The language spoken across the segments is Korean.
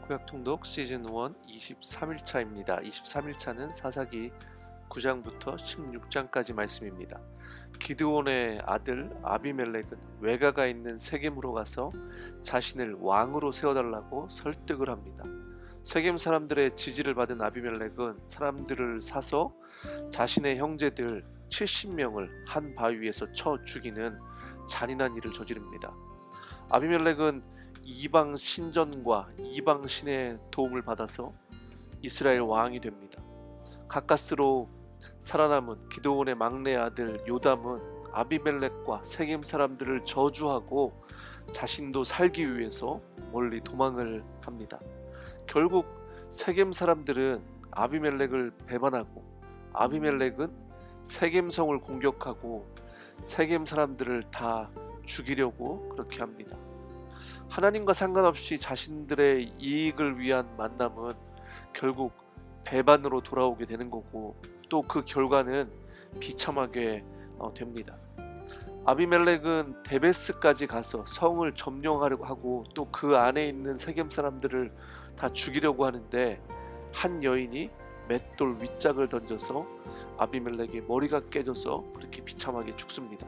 구약 통독 시즌 1 23일차입니다. 23일차는 사사기 9장부터 16장까지 말씀입니다. 기드온의 아들 아비멜렉은 외가가 있는 세겜으로 가서 자신을 왕으로 세워달라고 설득을 합니다. 세겜 사람들의 지지를 받은 아비멜렉은 사람들을 사서 자신의 형제들 70명을 한 바위 위에서 쳐 죽이는 잔인한 일을 저지릅니다. 아비멜렉은 이방 신전과 이방 신의 도움을 받아서 이스라엘 왕이 됩니다. 가까스로 살아남은 기드온의 막내 아들 요담은 아비멜렉과 세겜 사람들을 저주하고 자신도 살기 위해서 멀리 도망을 합니다. 결국 세겜 사람들은 아비멜렉을 배반하고 아비멜렉은 세겜성을 공격하고 세겜 사람들을 다 죽이려고 그렇게 합니다. 하나님과 상관없이 자신들의 이익을 위한 만남은 결국 배반으로 돌아오게 되는 거고, 또 그 결과는 비참하게 됩니다. 아비멜렉은 데베스까지 가서 성을 점령하려고 하고 또 그 안에 있는 세겜 사람들을 다 죽이려고 하는데, 한 여인이 맷돌 윗짝을 던져서 아비멜렉의 머리가 깨져서 그렇게 비참하게 죽습니다.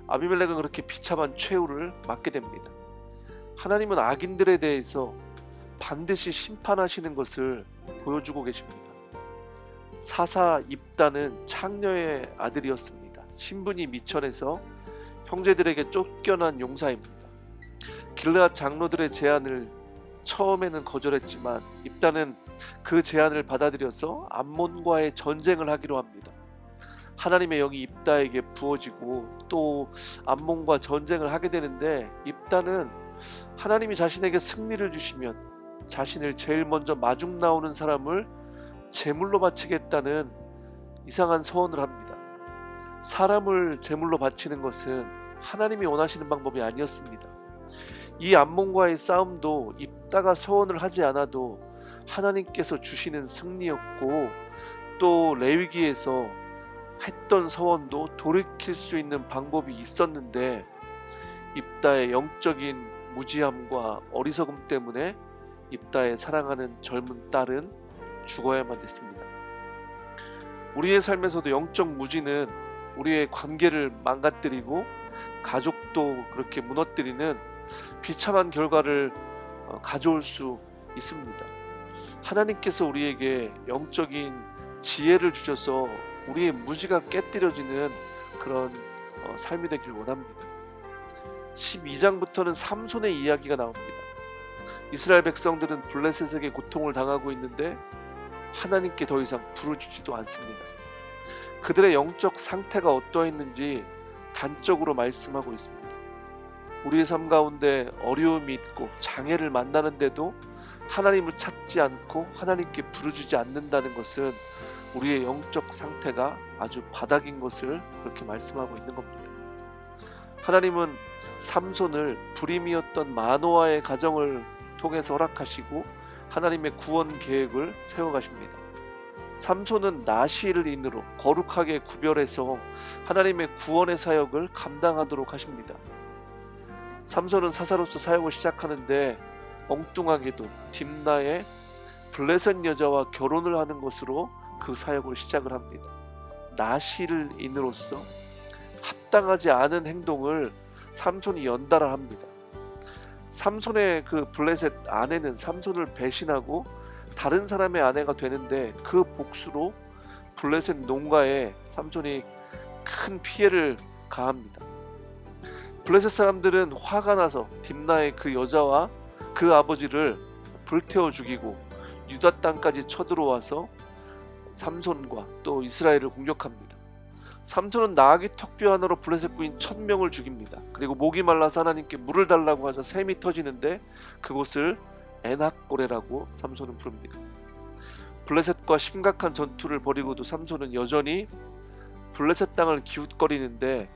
아비멜렉은 그렇게 비참한 최후를 맞게 됩니다. 하나님은 악인들에 대해서 반드시 심판하시는 것을 보여주고 계십니다. 사사 입다는 창녀의 아들이었습니다. 신분이 미천해서 형제들에게 쫓겨난 용사입니다. 길르앗 장로들의 제안을 처음에는 거절했지만 입다는 그 제안을 받아들여서 암몬과의 전쟁을 하기로 합니다. 하나님의 영이 입다에게 부어지고 또 암몬과 전쟁을 하게 되는데, 입다는 하나님이 자신에게 승리를 주시면 자신을 제일 먼저 마중 나오는 사람을 제물로 바치겠다는 이상한 서원을 합니다. 사람을 제물로 바치는 것은 하나님이 원하시는 방법이 아니었습니다. 이 암몬과의 싸움도 입다가 서원을 하지 않아도 하나님께서 주시는 승리였고, 또 레위기에서 했던 서원도 돌이킬 수 있는 방법이 있었는데, 입다의 영적인 무지함과 어리석음 때문에 입다의 사랑하는 젊은 딸은 죽어야만 됐습니다. 우리의 삶에서도 영적 무지는 우리의 관계를 망가뜨리고 가족도 그렇게 무너뜨리는 비참한 결과를 가져올 수 있습니다. 하나님께서 우리에게 영적인 지혜를 주셔서 우리의 무지가 깨뜨려지는 그런 삶이 되길 원합니다. 12장부터는 삼손의 이야기가 나옵니다. 이스라엘 백성들은 블레셋에게 고통을 당하고 있는데 하나님께 더 이상 부르짖지도 않습니다. 그들의 영적 상태가 어떠했는지 단적으로 말씀하고 있습니다. 우리의 삶 가운데 어려움이 있고 장애를 만나는데도 하나님을 찾지 않고 하나님께 부르짖지 않는다는 것은 우리의 영적 상태가 아주 바닥인 것을 그렇게 말씀하고 있는 겁니다. 하나님은 삼손을 불임이었던 마노아의 가정을 통해서 허락하시고 하나님의 구원 계획을 세워가십니다. 삼손은 나시를 인으로 거룩하게 구별해서 하나님의 구원의 사역을 감당하도록 하십니다. 삼손은 사사로서 사역을 시작하는데 엉뚱하게도 딥나의 블레셋 여자와 결혼을 하는 것으로 그 사역을 시작을 합니다. 나시를 인으로서 합당하지 않은 행동을 삼손이 연달아 합니다. 삼손의 그 블레셋 아내는 삼손을 배신하고 다른 사람의 아내가 되는데, 그 복수로 블레셋 농가에 삼손이 큰 피해를 가합니다. 블레셋 사람들은 화가 나서 딥나의 그 여자와 그 아버지를 불태워 죽이고 유다 땅까지 쳐들어와서 삼손과 또 이스라엘을 공격합니다. 삼손은 나귀 턱뼈 하나로 블레셋 부인 1000명을 죽입니다. 그리고 목이 말라서 하나님께 물을 달라고 하자 샘이 터지는데 그곳을 에낙고레라고 삼손은 부릅니다. 블레셋과 심각한 전투를 벌이고도 삼손은 여전히 블레셋 땅을 기웃거리는데,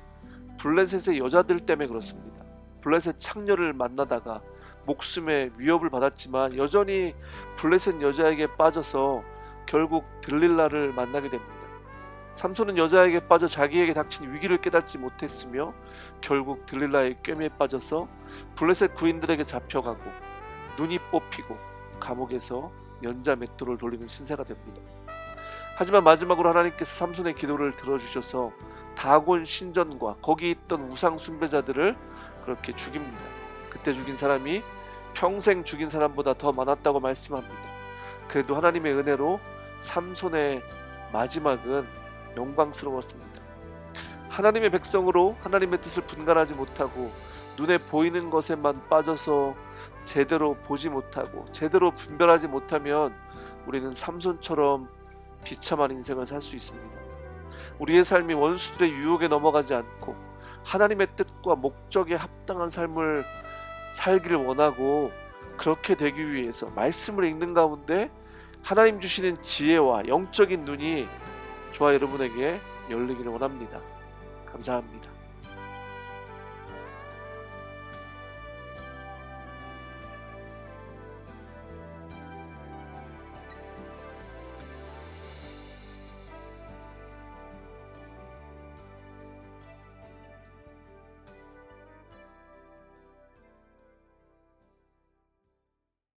블레셋의 여자들 때문에 그렇습니다. 블레셋 창녀를 만나다가 목숨의 위협을 받았지만 여전히 블레셋 여자에게 빠져서 결국 들릴라를 만나게 됩니다. 삼손은 여자에게 빠져 자기에게 닥친 위기를 깨닫지 못했으며 결국 들릴라의 꿰매에 빠져서 블레셋 구인들에게 잡혀가고 눈이 뽑히고 감옥에서 연자 맷돌을 돌리는 신세가 됩니다. 하지만 마지막으로 하나님께서 삼손의 기도를 들어주셔서 다곤 신전과 거기 있던 우상 숭배자들을 그렇게 죽입니다. 그때 죽인 사람이 평생 죽인 사람보다 더 많았다고 말씀합니다. 그래도 하나님의 은혜로 삼손의 마지막은 영광스러웠습니다. 하나님의 백성으로 하나님의 뜻을 분간하지 못하고 눈에 보이는 것에만 빠져서 제대로 보지 못하고 제대로 분별하지 못하면 우리는 삼손처럼 비참한 인생을 살 수 있습니다. 우리의 삶이 원수들의 유혹에 넘어가지 않고 하나님의 뜻과 목적에 합당한 삶을 살기를 원하고, 그렇게 되기 위해서 말씀을 읽는 가운데 하나님 주시는 지혜와 영적인 눈이 저와 여러분에게 열리기를 원합니다. 감사합니다.